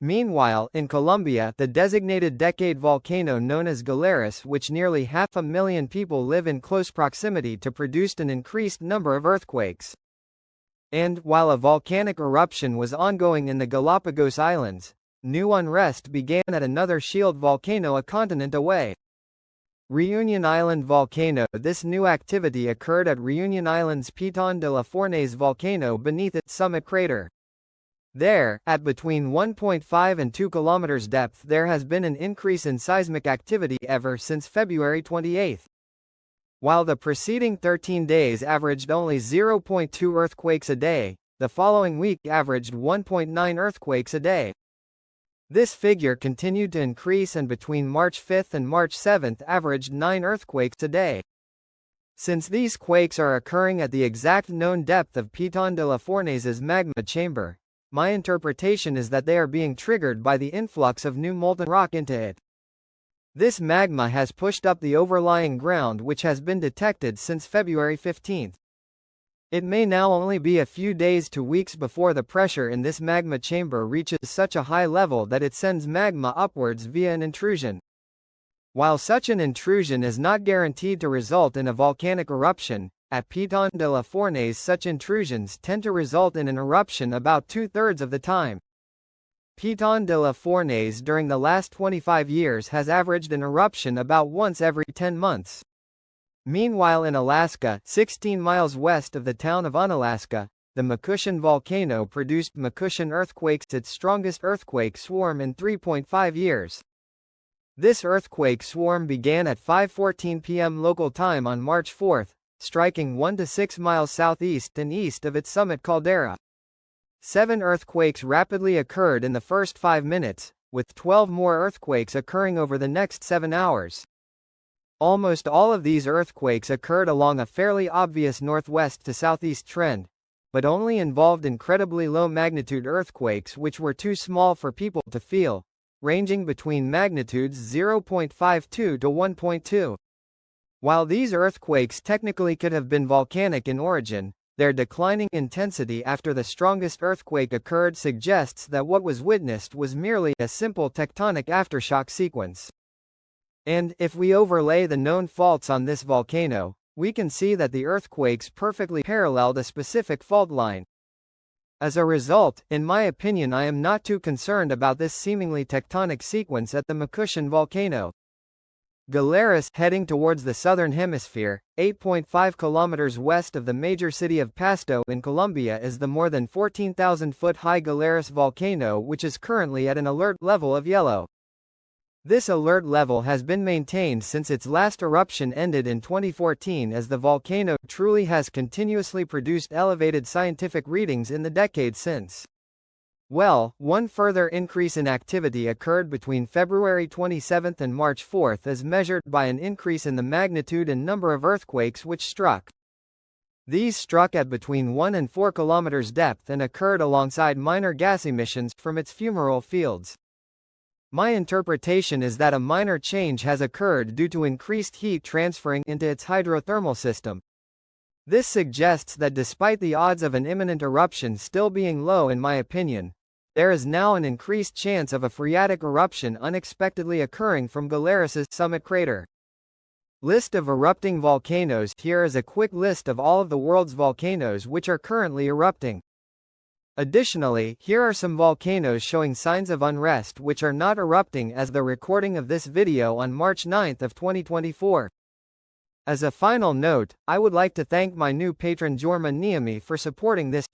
Meanwhile, in Colombia, the designated decade volcano known as Galeras, which nearly 500,000 people live in close proximity to, produced an increased number of earthquakes. And, while a volcanic eruption was ongoing in the Galapagos Islands, new unrest began at another shield volcano a continent away. Reunion Island volcano. This new activity occurred at Reunion Island's Piton de la Fournaise volcano beneath its summit crater. There, at between 1.5 and 2 kilometers depth, there has been an increase in seismic activity ever since February 28. While the preceding 13 days averaged only 0.2 earthquakes a day, the following week averaged 1.9 earthquakes a day. This figure continued to increase and between March 5 and March 7 averaged 9 earthquakes a day. Since these quakes are occurring at the exact known depth of Piton de la Fournaise's magma chamber, my interpretation is that they are being triggered by the influx of new molten rock into it. This magma has pushed up the overlying ground, which has been detected since February 15. It may now only be a few days to weeks before the pressure in this magma chamber reaches such a high level that it sends magma upwards via an intrusion. While such an intrusion is not guaranteed to result in a volcanic eruption, at Piton de la Fournaise such intrusions tend to result in an eruption about 2/3 of the time. Piton de la Fournaise during the last 25 years has averaged an eruption about once every 10 months. Meanwhile, in Alaska, 16 miles west of the town of Unalaska, the Makushin Volcano produced Makushin earthquakes, its strongest earthquake swarm in 3.5 years. This earthquake swarm began at 5:14 p.m. local time on March 4, striking 1 to 6 miles southeast and east of its summit caldera. 7 earthquakes rapidly occurred in the first 5 minutes, with 12 more earthquakes occurring over the next 7 hours. Almost all of these earthquakes occurred along a fairly obvious northwest to southeast trend, but only involved incredibly low magnitude earthquakes which were too small for people to feel, ranging between magnitudes 0.52 to 1.2. While these earthquakes technically could have been volcanic in origin, their declining intensity after the strongest earthquake occurred suggests that what was witnessed was merely a simple tectonic aftershock sequence. And, if we overlay the known faults on this volcano, we can see that the earthquakes perfectly paralleled a specific fault line. As a result, in my opinion, I am not too concerned about this seemingly tectonic sequence at the Makushin volcano. Galeras, heading towards the southern hemisphere, 8.5 kilometers west of the major city of Pasto in Colombia, is the more than 14,000-foot high Galeras volcano, which is currently at an alert level of yellow. This alert level has been maintained since its last eruption ended in 2014, as the volcano truly has continuously produced elevated scientific readings in the decades since. Well, one further increase in activity occurred between February 27 and March 4 as measured by an increase in the magnitude and number of earthquakes which struck. These struck at between 1 and 4 kilometers depth and occurred alongside minor gas emissions from its fumarole fields. My interpretation is that a minor change has occurred due to increased heat transferring into its hydrothermal system. This suggests that despite the odds of an imminent eruption still being low, in my opinion, there is now an increased chance of a phreatic eruption unexpectedly occurring from Galeras's summit crater. List of erupting volcanoes. Here is a quick list of all of the world's volcanoes which are currently erupting. Additionally, here are some volcanoes showing signs of unrest which are not erupting as the recording of this video on March 9 of 2024. As a final note, I would like to thank my new patron Jorma Niemi for supporting this